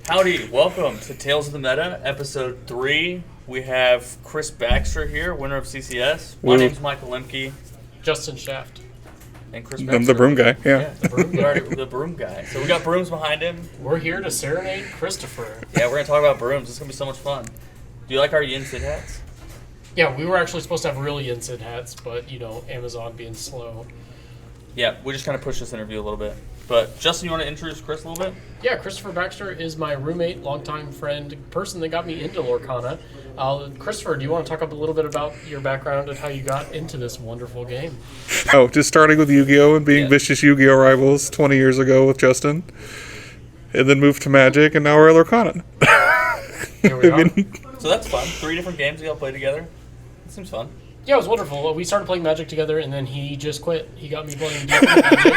Howdy, welcome to Tales of the Meta, Episode 3. We have Kris Baxter here, winner of CCS. My name's Michael Lemke. Justin Shaft. And Kris Baxter. I'm the Broom guy, yeah. The Broom guy. The Broom guy. So we got Brooms behind him. We're here to serenade Christopher. Yeah, we're going to talk about Brooms. It's going to be so much fun. Do you like our Yin Sid hats? Yeah, we were actually supposed to have real Yin Sid hats, but, Amazon being slow. Yeah, we just kind of pushed this interview a little bit. But, Justin, you want to introduce Kris a little bit? Yeah, Christopher Baxter is my roommate, longtime friend, person that got me into Lorcana. Christopher, do you want to talk a little bit about your background and how you got into this wonderful game? Oh, just starting with Yu-Gi-Oh! And being vicious Yu-Gi-Oh! Rivals 20 years ago with Justin. And then moved to Magic, and now we're at Lorcana. Here we are. So that's fun. 3 different games we all play together. It seems fun. Yeah, it was wonderful. We started playing Magic together, and then he just quit. He got me playing Magic,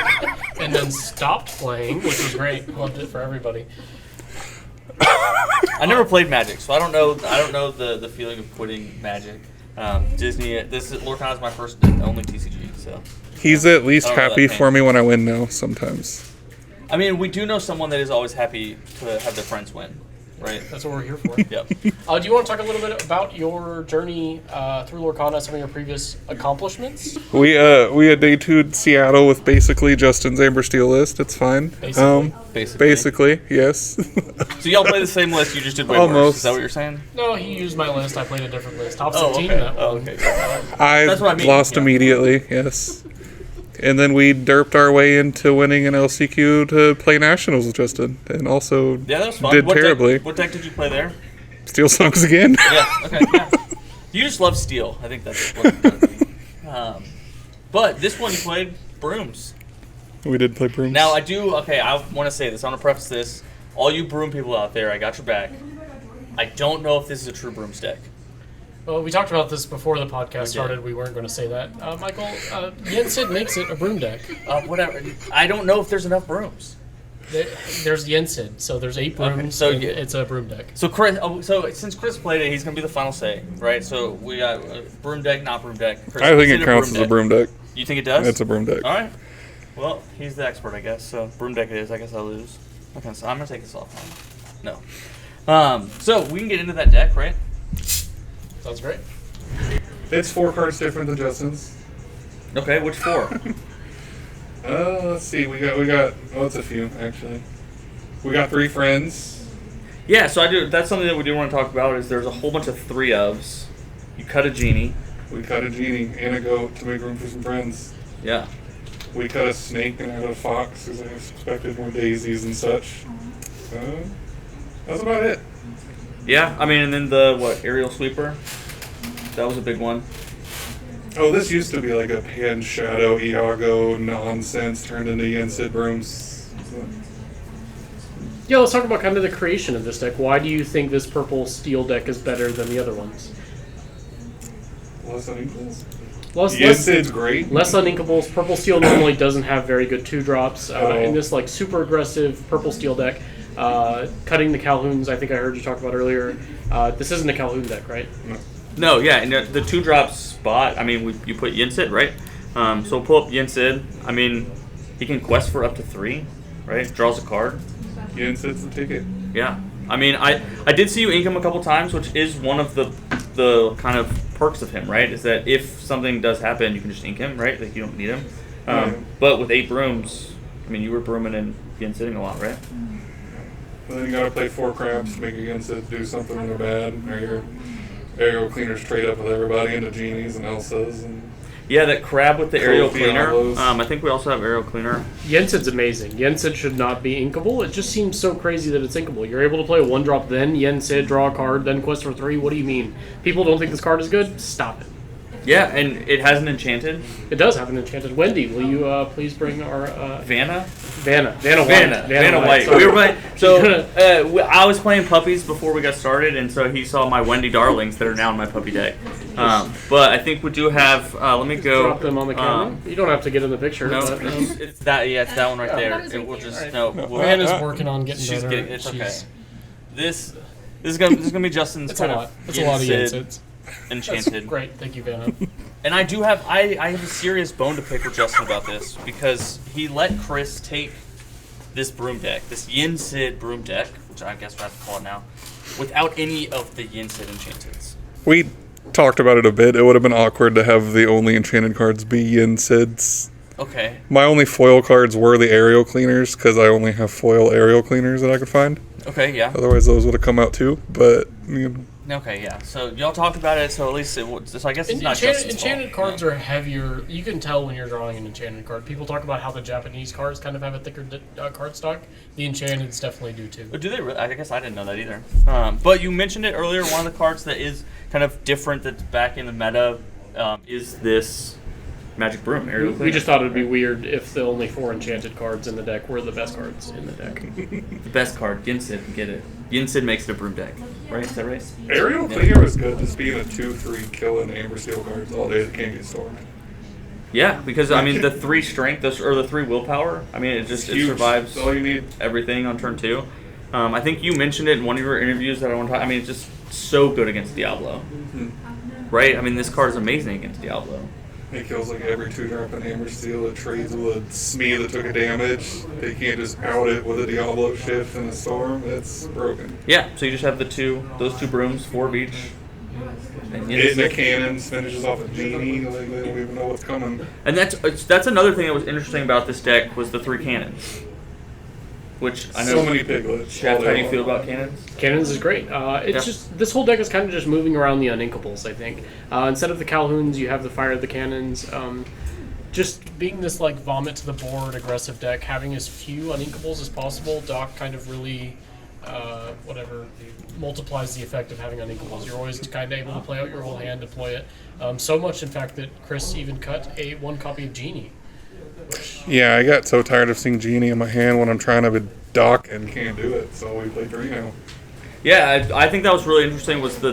and then stopped playing, which was great. Loved it for everybody. I never played Magic, so I don't know the feeling of quitting Magic. Lorcana is my first and only TCG, so He's at least happy for me when I win now, sometimes. I mean, we do know someone that is always happy to have their friends win, right? That's what we're here for. Yep. Do you want to talk a little bit about your journey through Lorcana, some of your previous accomplishments? We had day 2'd Seattle with basically Justin's Amber Steel list. It's fine. Basically, yes. So y'all play the same list, you just did way Almost. worse. Is that what you're saying? No, he used my list. I played a different list. Top Oh, 16 okay. that one. Oh, okay. I lost immediately, yes. And then we derped our way into winning an LCQ to play Nationals with Justin. And also That was fun. did terribly. What deck did you play there? Steel Songs again. Yeah, okay, yeah. You just love steel. I think that's what it's gonna be. But this one you played Brooms. We did play Brooms. Now, I want to say this. I want to preface this. All you Broom people out there, I got your back. I don't know if this is a true Brooms deck. Well, we talked about this before the podcast started. We weren't going to say that. Michael, Yen Sid makes it a Broom deck. Whatever. I don't know if there's enough Brooms. There's Yen Sid, so there's 8 Brooms, so it's a Broom deck. So Kris, since Kris played it, he's going to be the final say, right? So we got Broom deck, not Broom deck. Kris, I think it counts as a Broom deck. You think it does? It's a Broom deck. All right. Well, he's the expert, I guess. So Broom deck it is. I guess I'll lose. Okay, so I'm going to take this off. No. So we can get into that deck, right? Sounds great. It's 4 cards different than Justin's. Okay, which 4? Let's see. We got. Oh, it's a few actually. We got 3 friends. Yeah, so I do. That's something that we do want to talk about. Is there's a whole bunch of 3-ofs. You cut a genie. We cut a genie and a goat to make room for some friends. Yeah. We cut a snake and added a fox because I expected more daisies and such. So that's about it. Yeah, I mean, and then the aerial sweeper. That was a big one. Oh, this used to be like a Pan Shadow Iago nonsense turned into Yen Sid Brooms. Yeah, let's talk about kind of the creation of this deck. Why do you think this purple steel deck is better than the other ones? Less uninkables. Yen Sid's great. Less uninkables. Purple steel normally doesn't have very good 2-drops. In this super aggressive purple steel deck, cutting the Calhouns, I think I heard you talk about earlier. This isn't a Calhoun deck, right? No, yeah, and the 2-drop spot, I mean, you put Yen Sid, right? So we'll pull up Yen Sid. I mean, he can quest for up to 3, right? Draws a card. Yen Sid's the ticket. Yeah. I mean, I did see you ink him a couple times, which is one of the kind of perks of him, right? Is that if something does happen, you can just ink him, right? Like, you don't need him. But with 8 Brooms, I mean, you were brooming and Yen Sidding a lot, right? And then you gotta play 4 crabs to make a Yen Sid do something when they're bad. Or your aerial cleaners trade up with everybody into genies and Elsas. And yeah, that crab with the aerial cleaner. Diablos. I think we also have aerial cleaner. Yen Sid's amazing. Yen Sid should not be inkable. It just seems so crazy that it's inkable. You're able to play a 1-drop, then Yen Sid, draw a card, then quest for 3. What do you mean? People don't think this card is good? Stop it. Yeah, and it has an enchanted. It does have an enchanted. Wendy, will you please bring our Vanna White. We were playing. So I was playing puppies before we got started, and so he saw my Wendy darlings that are now in my puppy deck. But I think we do have. Let me go. Drop them on the camera. You don't have to get in the picture. No, but, it's that. Yeah, it's that one right there. It will just no. Vanna's working on getting She's better. getting. It's okay. This is gonna be Justin's it's kind a lot. of. It's a lot of Yen Sids. Enchanted. That's great, thank you, Vanna. And I do have I have a serious bone to pick with Justin about this because he let Kris take this Broom deck, this Yen Sid Broom deck, which I guess we have to call it now, without any of the Yin-Sid Enchanteds. We talked about it a bit. It would have been awkward to have the only enchanted cards be Yin Sids. Okay. My only foil cards were the aerial cleaners, because I only have foil aerial cleaners that I could find. Okay, yeah. Otherwise, those would have come out too, but... Okay, yeah. So y'all talked about it, so at least so I guess it's not just enchanted cards are heavier. You can tell when you're drawing an enchanted card. People talk about how the Japanese cards kind of have a thicker card stock. The enchanteds definitely do too. But do they really? I guess I didn't know that either. But you mentioned it earlier. One of the cards that is kind of different that's back in the meta is this Magic Broom. We just thought it would be weird if the only 4 enchanted cards in the deck were the best cards in the deck. The best card, Yin-Sid, get it. Yin-Sid makes it a Broom deck, right? Is that right? Aerial Cleaner is good, just being a 2/3 killing Amber Steel cards all day that can't get stormed. Yeah, because I mean the 3 strength or the 3 willpower. I mean it survives all you need. Everything on turn 2. I think you mentioned it in one of your interviews that I want to talk. I mean it's just so good against Diablo, right? I mean this card is amazing against Diablo. It kills like every 2-drop in Hammer Steel. It trades with a Smee that took a damage. They can't just out it with a Diablo shift and a storm. It's broken. Yeah, so you just have those 2 brooms, 4 of each. And the cannons finishes off a genie. Like they don't even know what's coming. And that's another thing that was interesting about this deck was the 3 cannons. Which I know so many piglets. Jeff, how do you feel about cannons? Cannons is great. Just this whole deck is kind of just moving around the uninkables. I think instead of the Calhouns, you have the Fire of the Cannons. Just being this like vomit to the board aggressive deck, having as few uninkables as possible. Doc kind of really multiplies the effect of having uninkables. You're always kind of able to play out your whole hand, deploy it. So much, in fact, that Kris even cut one copy of Genie. Yeah, I got so tired of seeing Genie in my hand when I'm trying to be Doc and can't do it, so we played Reno. Yeah, I think that was really interesting was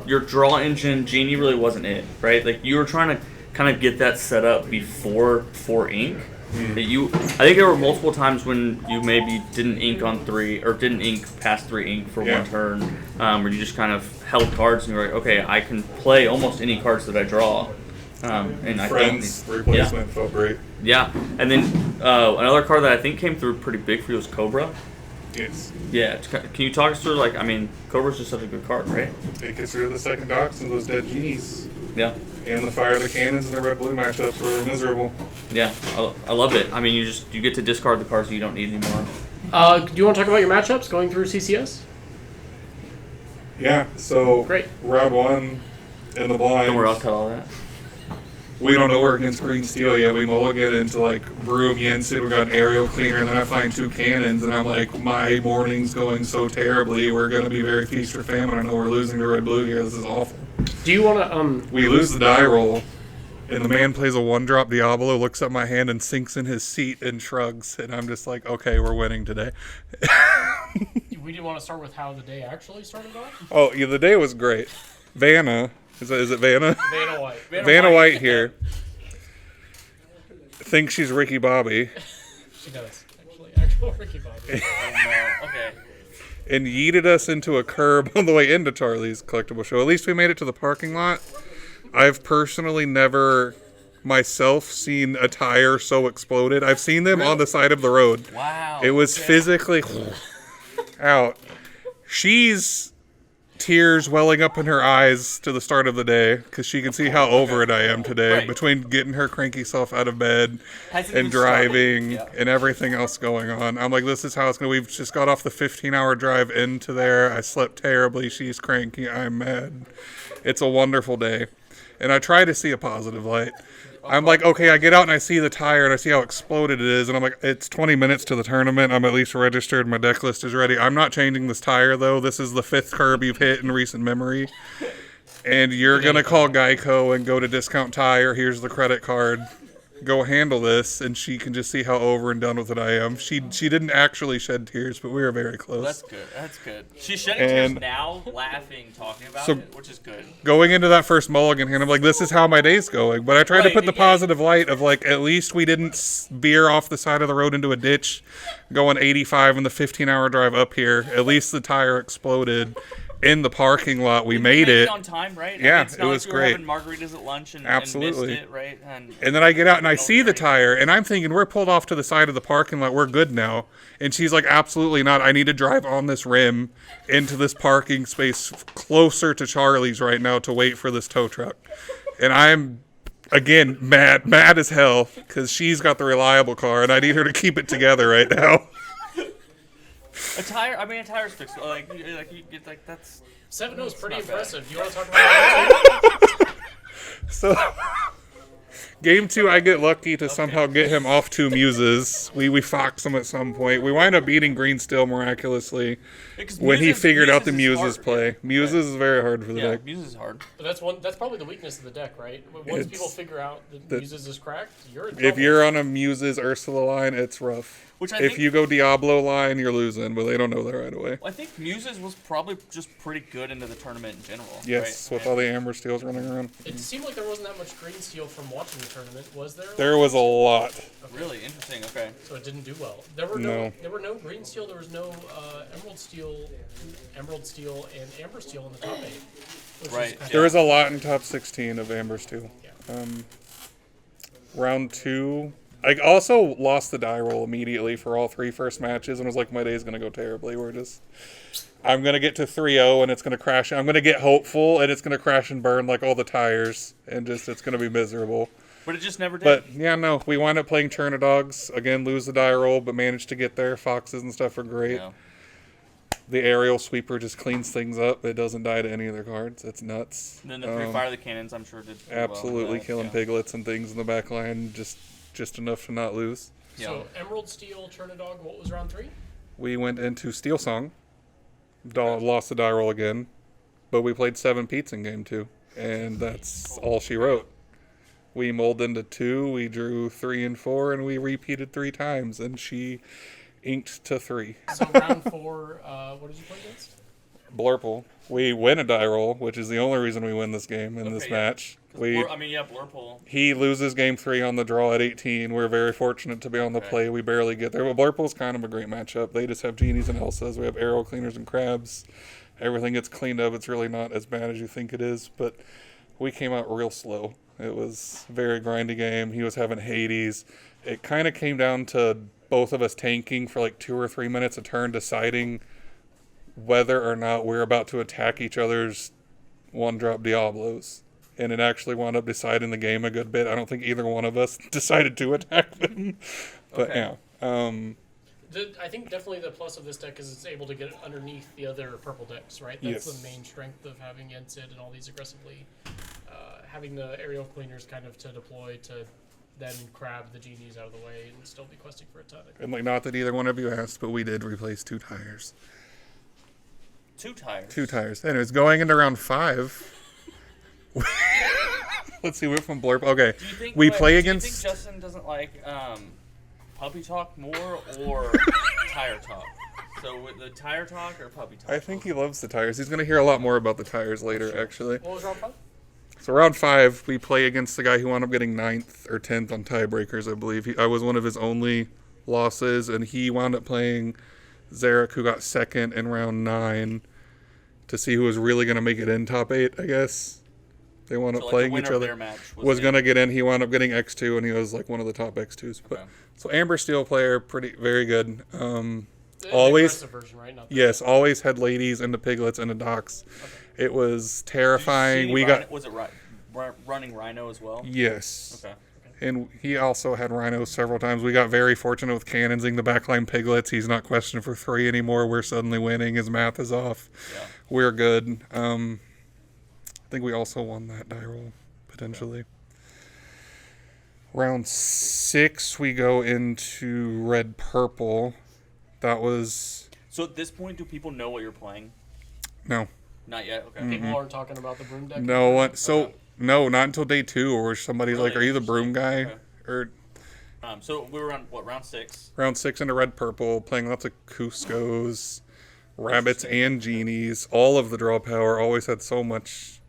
your draw engine, Genie really wasn't it, right? Like, you were trying to kind of get that set up before 4 ink. I think there were multiple times when you maybe didn't ink on 3, or didn't ink past 3 ink for one turn, where you just kind of held cards and you were like, okay, I can play almost any cards that I draw. And Friends replacement felt great. Yeah, and then another card that I think came through pretty big for you was Cobra. Yes. Yeah, can you talk us through, like, I mean, Cobra's just such a good card, right? It gets rid of the second docs and those dead genies. Yeah. And the Fire of the Cannons and the red-blue matchups were miserable. Yeah, I love it. I mean, you get to discard the cards that you don't need anymore. Do you want to talk about your matchups going through CCS? Yeah, so great. Round 1 in the blind. Don't worry, I'll cut all that. We don't know we're against Green Steel yet. We mulligan into like Broom, Yin-Sid, we got an aerial cleaner, and then I find 2 cannons, and I'm like, my morning's going so terribly. We're going to be very feast or famine. I know we're losing to red-blue here. This is awful. Do you want to... We lose the die roll, and the man plays a 1-drop Diablo, looks at my hand, and sinks in his seat and shrugs, and I'm just like, okay, we're winning today. We didn't want to start with how the day actually started off? Oh, yeah, the day was great. Vanna... Is it Vanna? Vanna White. Vanna White here. Thinks she's Ricky Bobby. She does, actually. Actual Ricky Bobby. Okay. And yeeted us into a curb on the way into Charlie's Collectible Show. At least we made it to the parking lot. I've personally never myself seen a tire so exploded. I've seen them on the side of the road. Wow. It was physically out. She's... tears welling up in her eyes to the start of the day because she can see how over it I am today between getting her cranky self out of bed and driving and everything else going on. I'm like, this is how it's going to. We've just got off the 15-hour drive into there. I slept terribly. She's cranky. I'm mad. It's a wonderful day. And I try to see a positive light. I'm like, okay, I get out and I see the tire and I see how exploded it is. And I'm like, it's 20 minutes to the tournament. I'm at least registered. My deck list is ready. I'm not changing this tire, though. This is the 5th curb you've hit in recent memory. And you're going to call Geico and go to Discount Tire. Here's the credit card. Go handle this. And she can just see how over and done with it I am. She didn't actually shed tears, but we were very close. That's good. That's good. She's shedding tears now, laughing, talking about it, which is good. Going into that first mulligan hand, I'm like, this is how my day's going. But I tried to put the positive light of, like, at least we didn't veer off the side of the road into a ditch going 85 in the 15-hour drive up here. At least the tire exploded. in the parking lot. We You made it. on time, right? Yeah, it's it not was like we were great. having margaritas at lunch and Absolutely. missed it, right? And then I get out and I see the tire, and I'm thinking, we're pulled off to the side of the parking lot. We're good now. And she's like, absolutely not. I need to drive on this rim into this parking space closer to Charlie's right now to wait for this tow truck. And I'm, again, mad as hell, because she's got the reliable car, and I need her to keep it together right now. A tire's fixed. You get that's. 7-0 is pretty impressive. Bad. Do you want to talk about that? So, game 2, I get lucky to somehow get him off 2 muses. We fox him at some point. We wind up beating Green Steel miraculously when he figured out the muses play. Right. Muses is very hard for the deck. Muses is hard. But that's probably the weakness of the deck, right? Once people figure out that Muses is cracked, you're in trouble. If you're on a Muses Ursula line, it's rough. If you go Diablo line, you're losing, but they don't know that right away. Well, I think Muses was probably just pretty good into the tournament in general. Yes, right? with all the Amber Steels running around. It seemed like there wasn't that much Green Steel from watching the tournament, was there? There was a lot. Okay. Really interesting. Okay. So it didn't do well. There were no Green Steel. There was no Emerald Steel, and Amber Steel in the top 8. Right. There was a lot in top 16 of Amber Steel. Yeah. Round 2. I also lost the die roll immediately for all 3 first matches, and was like, my day's going to go terribly. I'm going to get to 3-0, and it's going to crash. I'm going to get hopeful, and it's going to crash and burn like all the tires, and it's going to be miserable. But it just never did. But, yeah, no, we wind up playing Turnidogs. Again, lose the die roll, but managed to get there. Foxes and stuff are great. Yeah. The aerial sweeper just cleans things up. It doesn't die to any of their cards. It's nuts. And then the 3 Fire the Cannons, I'm sure, did pretty absolutely well. killing piglets and things in the back line. Just enough to not lose. Yeah. So Emerald Steel, Turnidog, what was round 3? We went into Steel Song. Lost the die roll again. But we played 7 Peats in game 2. And that's all she wrote. We mulled into 2, we drew 3 and 4, and we repeated 3 times. And she inked to 3. So round 4, what did you play against? Blurple. We win a die roll, which is the only reason we win this game in this match. Blurple. He loses game 3 on the draw at 18. We're very fortunate to be on the play. We barely get there. But Blurple's kind of a great matchup. They just have genies and Elsas. We have arrow cleaners and crabs. Everything gets cleaned up. It's really not as bad as you think it is. But we came out real slow. It was a very grindy game. He was having Hades. It kind of came down to both of us tanking for like 2 or 3 minutes a turn, deciding whether or not we're about to attack each other's 1-drop Diablos. And it actually wound up deciding the game a good bit. I don't think either one of us decided to attack them. But yeah. I think definitely the plus of this deck is it's able to get underneath the other purple decks, right? That's the main strength of having Ensid and all these aggressively. Having the aerial cleaners kind of to deploy to then crab the genies out of the way and still be questing for a ton. And like, not that either one of you asked, but we did replace 2 tires. 2 tires? 2 tires. Anyways, going into round 5... Let's see, we're from Blurp. Okay, we play against... Do you think Justin doesn't like puppy talk more or tire talk? So with the tire talk or puppy talk? I think he loves the tires. He's going to hear a lot more about the tires later, actually. What was round 5? So round 5, we play against the guy who wound up getting 9th or 10th on tiebreakers, I believe. I was one of his only losses, and he wound up playing Zarek, who got 2nd in round 9, to see who was really going to make it in top 8, I guess. They wound up playing each other. Was going to get in. He wound up getting X2, and he was like one of the top X2s. But so Amber Steel player, very good. Always, version, right? Yes, always had ladies into piglets into docks. Okay. It was terrifying. Was it running Rhino as well? Yes. Okay. And he also had Rhinos several times. We got very fortunate with cannonsing the backline piglets. He's not questioned for 3 anymore. We're suddenly winning. His math is off. Yeah. We're good. I think we also won that die roll, potentially. Round 6, we go into red-purple. That was... So at this point, do people know what you're playing? No. Not yet? Okay. Mm-hmm. People aren't talking about the Broom deck? No one. So, no, not until day 2, where somebody's like, are you the Broom guy? Okay. Or... So we were on, round 6? Round 6 into red-purple, playing lots of Cuscos, rabbits, and genies. All of the draw power. Always had so much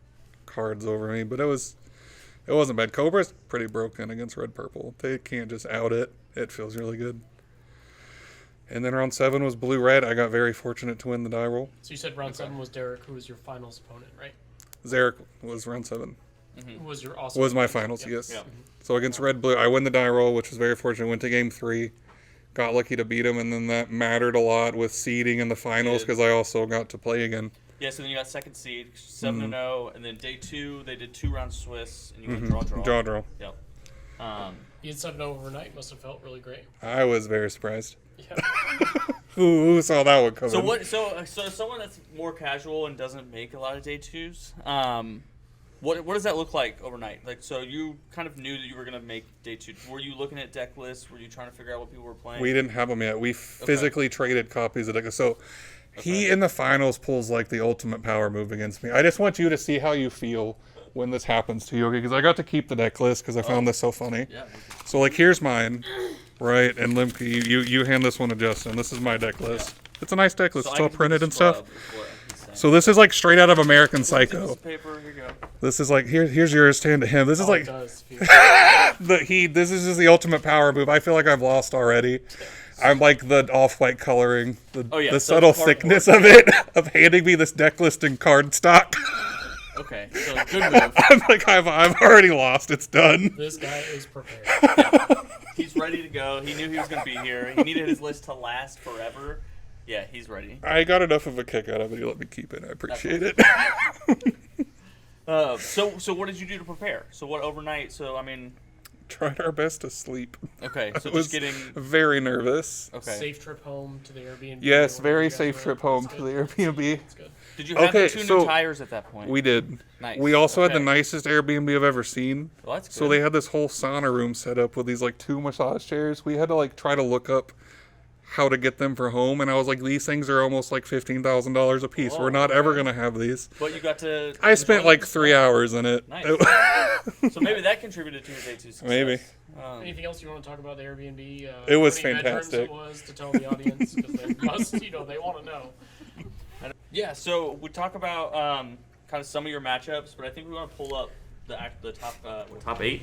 cards over me, but it wasn't bad. Cobra's pretty broken against red-purple. They can't just out it. It feels really good. And then round 7 was blue-red. I got very fortunate to win the die roll. So you said round 7 was Derek, who was your finals opponent, right? Zarek was round 7. Who was your awesome Was my opponent? finals, Yep. yes. Yep. So against red-blue, I win the die roll, which was very fortunate. Went to game 3. Got lucky to beat him, and then that mattered a lot with seeding in the finals because I also got to play again. Yeah, so then you got second seed, 7-0, and then day 2 they did 2 rounds Swiss, and you went draw. Yep. You had 7-0 overnight. Must have felt really great. I was very surprised. Yeah. Who saw that one coming? So what? So someone that's more casual and doesn't make a lot of day 2s. What does that look like overnight? Like, so you kind of knew that you were gonna make day 2. Were you looking at deck lists? Were you trying to figure out what people were playing? We didn't have them yet. We physically traded copies of deck. So he in the finals pulls like the ultimate power move against me. I just want you to see how you feel when this happens to you, okay? Because I got to keep the deck list because I found this so funny. Yeah. So like here's mine, right? And Lemke, you hand this one to Justin. This is my deck list. It's a nice deck list. So It's I all can printed do and stuff. scrub is what he's saying. So this is like straight out of American Psycho. Piece of paper, here you go. This is like here's yours to hand to him. This is Oh, like it does feel this is just the ultimate power move. I feel like I've lost already. I'm like the off-white coloring, the so subtle cardboard. thickness of it, of handing me this deck list in card stock. Okay, so good move. I'm like, I've already lost. It's done. This guy is prepared. He's ready to go. He knew he was going to be here. He needed his list to last forever. Yeah, he's ready. I got enough of a kick out of it. He let me keep it. I appreciate it. So what did you do to prepare? So what overnight? So I mean, Tried our best to sleep. okay. So I was just getting very nervous. okay. Safe trip home to the Airbnb. Yes, or very wherever you guys safe were. trip home That's to good. the Airbnb. That's good. Did you have Okay, the 2 so new tires at that point? We did. Nice. We also had the Okay. nicest Airbnb I've ever seen. Well, that's good. So they had this whole sauna room set up with these like 2 massage chairs. We had to like try to look up how to get them for home, and I was like, these things are almost like $15,000 a piece. Whoa, We're not ever gonna have these. But you got to. I spent enjoy like it? 3 hours in it. Nice. So maybe that contributed to your day 2 success. Maybe. Anything else you want to talk about the Airbnb? It was how many bedrooms fantastic. It was to tell the audience because they must, they want to know. Yeah. So we talk about kind of some of your matchups, but I think we want to pull up the top 8.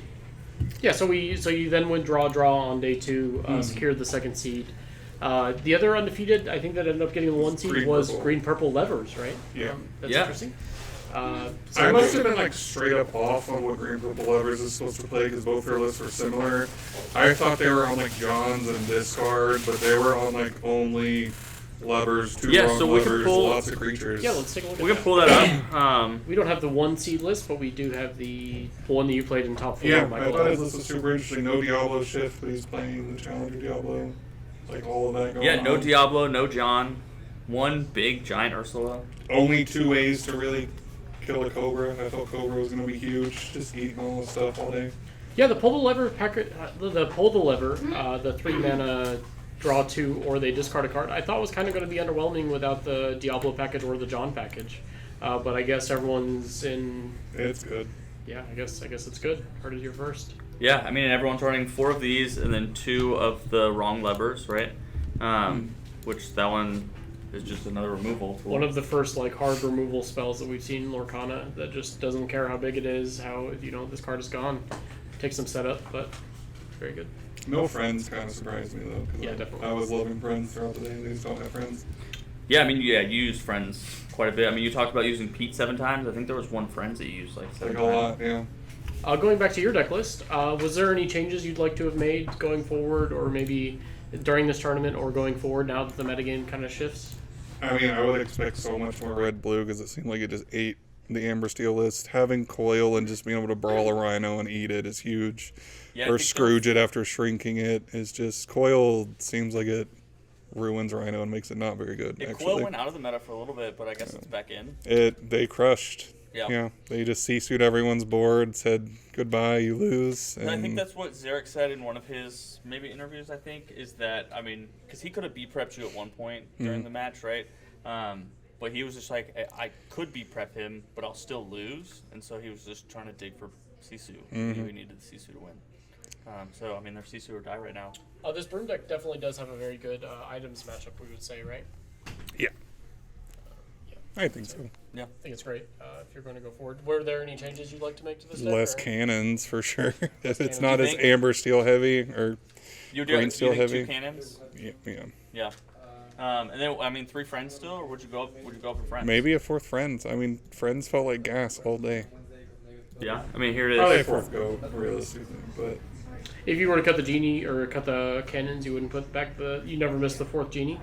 Yeah, so you then went draw on day 2, secured the second seed. The other undefeated, I think that ended up getting the 1 seed Green was purple. green purple levers, right? Yeah. That's Yeah. interesting. I So must have been like straight up off on what Green Purple Levers is supposed to play because both their lists were similar. I thought they were on like Johns and discard, but they were on like only levers, 2 Yeah, wrong so we can levers, pull- lots of creatures. yeah, let's take a look. We at can pull that up. We don't have the 1 seed list, but we do have the one that you played in top 4. Yeah, I Michael. thought his list was super interesting. No Diablo shift, but he's playing the Challenger Diablo. Like all of that going Yeah, on. no Diablo, no John. 1 big giant Ursula. Only 2 ways to really kill a Cobra. I thought Cobra was going to be huge. Just eating all the stuff all day. Yeah, the pull the lever packet, the pull the lever, the 3 mana draw 2 or they discard a card. I thought was kind of going to be underwhelming without the Diablo package or the John package, but I guess everyone's in. It's good. Yeah, I guess it's good. Heard it here first. Yeah, I mean, everyone's running 4 of these and then 2 of the wrong levers, right? Which that one is just another removal tool. One of the first like hard removal spells that we've seen in Lorcana that just doesn't care how big it is, how this card is gone. Takes some setup, but very good. No friends kind of surprised me though. 'Cause Yeah, definitely. I was loving friends throughout the day. They just don't have friends. Yeah, I mean, you use friends quite a bit. I mean, you talked about using Pete 7 times. I think there was 1 friends that you used like 7 Like a times. lot, yeah. Going back to your deck list, was there any changes you'd like to have made going forward, or maybe during this tournament, or going forward now that the metagame kind of shifts? I mean, I would expect so much more red-blue because it seemed like it just ate the Amber Steel list. Having Coil and just being able to brawl a Rhino and eat it is huge. Yeah, I Or think Scrooge it after shrinking it is just... Coil seems like it ruins Rhino and makes it not very good, Yeah, actually. Coil went out of the meta for a little bit, but I guess it's back in. They crushed. Yeah. Yeah, they just CC'd everyone's board, said goodbye, you lose. And I think that's what Zarek said in one of his maybe interviews, I think, is that, I mean, because he could have B-prepped you at one point during the match, right? But he was just like, I could B-prep him, but I'll still lose. And so he was just trying to dig for Sisu. He knew he needed the Sisu to win. So, I mean, they're Sisu or die right now. This Broom deck definitely does have a very good items matchup, we would say, right? Yeah. I think so. Yeah. I think it's great if you're going to go forward. Were there any changes you'd like to make to this deck? Less or- cannons, for sure. If it's cannons. not You as think? Amber Steel heavy, or You green steel heavy. 2 cannons? Yeah. Yeah. And then 3 friends still, or would you go up for friends? Maybe a 4th friends. I mean, friends felt like gas all day. Yeah. I mean, here it is. Probably a 4th go, realistically, but. If you were to cut the genie or cut the cannons, you wouldn't put back you never missed the 4th genie?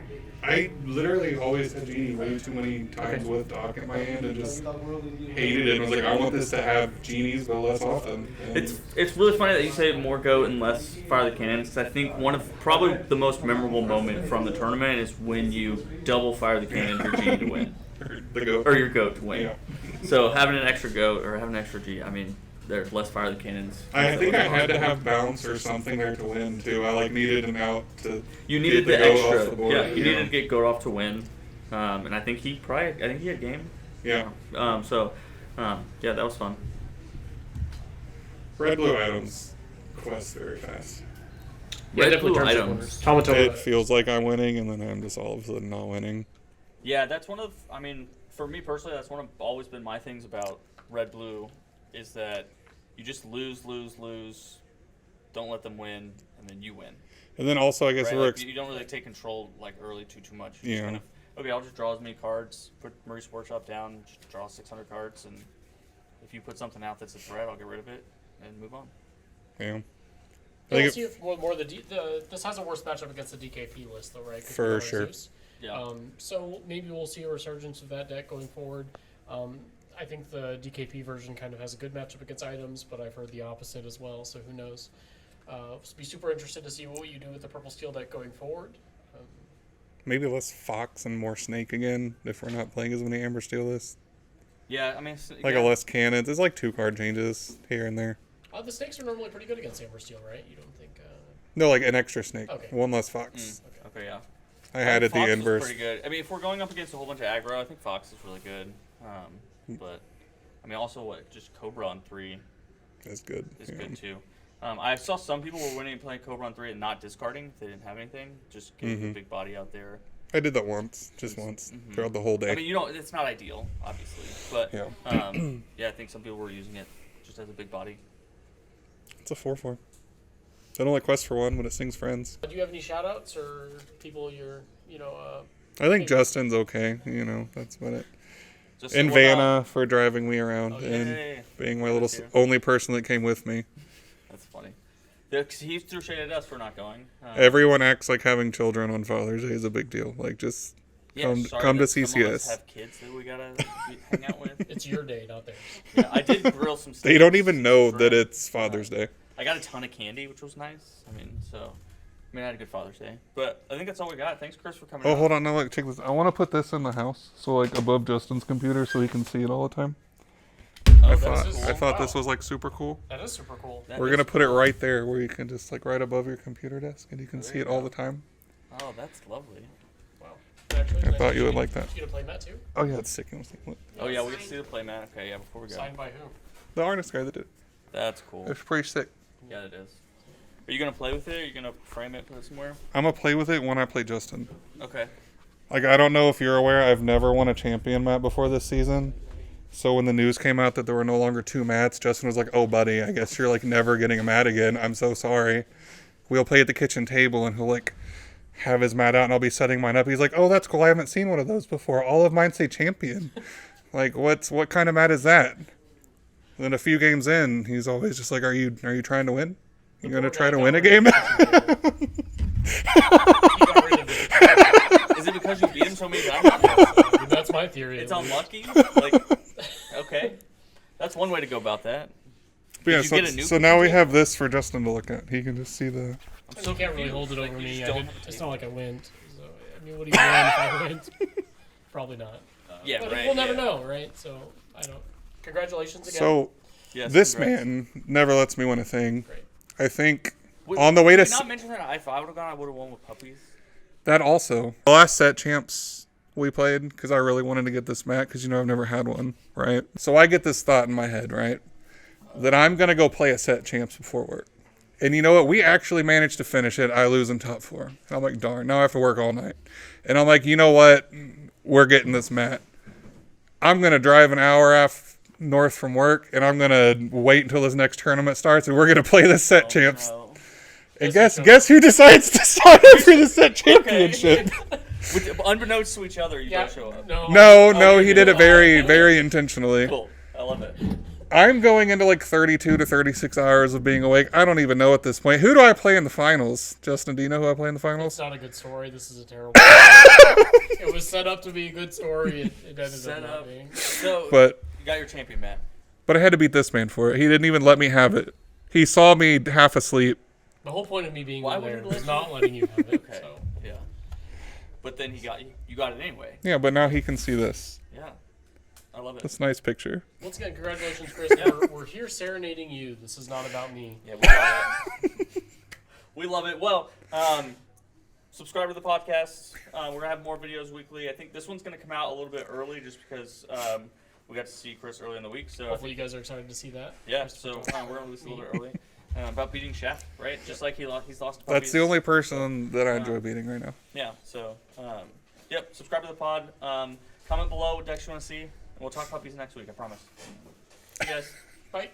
I literally always had Genie way too many times with Doc in my hand and just hated it. And was like, I want this to have Genies, but less often. And It's really funny that you say more goat and less fire the cannons, because I think one of probably the most memorable moment from the tournament is when you double fire the cannon for Genie to win. the goat. Or your goat to win. Yeah. So having an extra goat or having an extra G, I mean, there's less fire the cannons. I think I had to have bounce or something there to win too. I needed an out to. You needed get the goat extra. off the board. Yeah, you needed to get goat off to win. And I think he had game. Yeah. Yeah, that was fun. Red blue items quest very fast. Yeah, Red definitely blue turns it items. winners. It feels like I'm winning, and then I'm just all of a sudden not winning. Yeah, that's one of. I mean, for me personally, that's always been my things about red blue, is that you just lose. Don't let them win, and then you win. And then also, I guess Right? You don't really take control early too much. You just Yeah. kind of, okay, I'll just draw as many cards. Put Maurice Workshop down. Just draw 600 cards, and if you put something out that's a threat, I'll get rid of it and move on. Yeah. We'll see if more this has a worse matchup against the DKP list, though, right? For sure. Yeah. So maybe we'll see a resurgence of that deck going forward. I think the DKP version kind of has a good matchup against items, but I've heard the opposite as well, so who knows. Be super interested to see what you do with the purple steel deck going forward. Maybe less Fox and more Snake again if we're not playing as many Amber Steel lists. Yeah, I mean, Like a less cannons. It's like 2 card changes here and there. The snakes are normally pretty good against Amber Steel, right? You don't think? No, like an extra Snake. Okay. 1 less Fox. Okay, yeah. I had it the Fox inverse. was pretty good. I mean, if we're going up against a whole bunch of aggro, I think Fox is really good. But I mean, also just Cobra on 3 That's good. is good too. I saw some people were winning playing Cobra on 3 and not discarding if they didn't have anything, just getting a big body out there. I did that once, throughout the whole day. I mean, it's not ideal, obviously, but Yeah. I think some people were using it just as a big body. It's a 4/4. I don't like Quest for 1 when it sings friends. Do you have any shout-outs or people I think Justin's okay. That's about it. Just And what about- Vanna for driving me around and yeah. being my That's you. only person that came with me. That's funny. He threw shade at us for not going. Everyone acts like having children on Father's Day is a big deal. Like, just come to that some of us CCS. have kids that we gotta hang out with. It's your day, not theirs. Yeah, I did grill some. They don't steaks even know for- that it's Father's Day. I got a ton of candy, which was nice. I had a good Father's Day. But I think that's all we got. Thanks, Chris, for coming. Oh, hold on. Now, check this. I want to put this in the house, so above Justin's computer, so he can see it all the time. Oh, I that's thought cool. this was super cool. That is super cool. That We're is gonna put it cool. right there, where you can just right above your computer desk, and you can see it all the time. Oh, that's lovely. Wow. Actually, I thought you would like that. Did you get a playmat too? Oh yeah, it's sick. Oh yeah, we get to see the playmat. Okay, yeah. Before we go, Signed by who? The artist guy that did it. that's cool. It's pretty sick. Yeah, it is. Are you gonna play with it? Are you gonna frame it somewhere? I'm gonna play with it when I play Justin. Okay. I don't know if you're aware, I've never won a champion mat before this season. So when the news came out that there were no longer 2 mats, Justin was like, "Oh, buddy, I guess you're never getting a mat again. I'm so sorry. We'll play at the kitchen table," and he'll have his mat out, and I'll be setting mine up. He's like, "Oh, that's cool. I haven't seen one of those before. All of mine say champion. What kind of mat is that?" And then a few games in, he's always just like, "Are you trying to win? You gonna try to win a game?" Is it because you beat him so many times? That's my theory. It's unlucky. Okay, that's one way to go about that. But yeah, Did you get a new so now we computer? have this for Justin to look at. He can just see the. I'm so You can't really confused. hold it over You me. just don't- It's not like I went. So, I mean, what do you win if I win? Probably not. Yeah, But right. we'll never yeah. know, right? So, I don't. Congratulations again. So Yes, this congrats. man never lets me win a thing. Great. I think Wait, on the way did to you not mention that if I would have gone, I would have won with puppies. that also. The last set champs we played, because I really wanted to get this mat, because I've never had one, right? So I get this thought in my head, right? That I'm going to go play a set champs before work. And you know what? We actually managed to finish it. I lose in top 4. And I'm like, darn, now I have to work all night. And I'm like, you know what? We're getting this mat. I'm going to drive an hour north from work, and I'm going to wait until this next tournament starts, and we're going to play this set champs. No. And guess who decides to sign up for the set championship? Unbeknownst to each other, you don't show up. No, he did it very, very intentionally. Cool. I love it. I'm going into like 32 to 36 hours of being awake. I don't even know at this point. Who do I play in the finals? Justin, do you know who I play in the finals? It's not a good story. This is a terrible It was set up to be a good story. It ended up not being. So, but you got your champion, man. But I had to beat this man for it. He didn't even let me have it. He saw me half asleep. The whole point of me being there was not letting you have it. Okay. So. Yeah. But then you got it anyway. Yeah, but now he can see this. Yeah. I love it. That's a nice picture. Once again, congratulations, Chris. We're here serenading you. This is not about me. Yeah, we love it. We love it. Well, subscribe to the podcast. We're going to have more videos weekly. I think this one's going to come out a little bit early just because we got to see Chris early in the week. So hopefully you guys are excited to see that. Yeah, so we're going to release a little bit early. About beating Chef, right? Just like he's lost to puppies. That's the only person that I enjoy beating right now. Yeah, so, yep, subscribe to the pod. Comment below what decks you want to see. And we'll talk puppies next week, I promise. See you guys. Bye.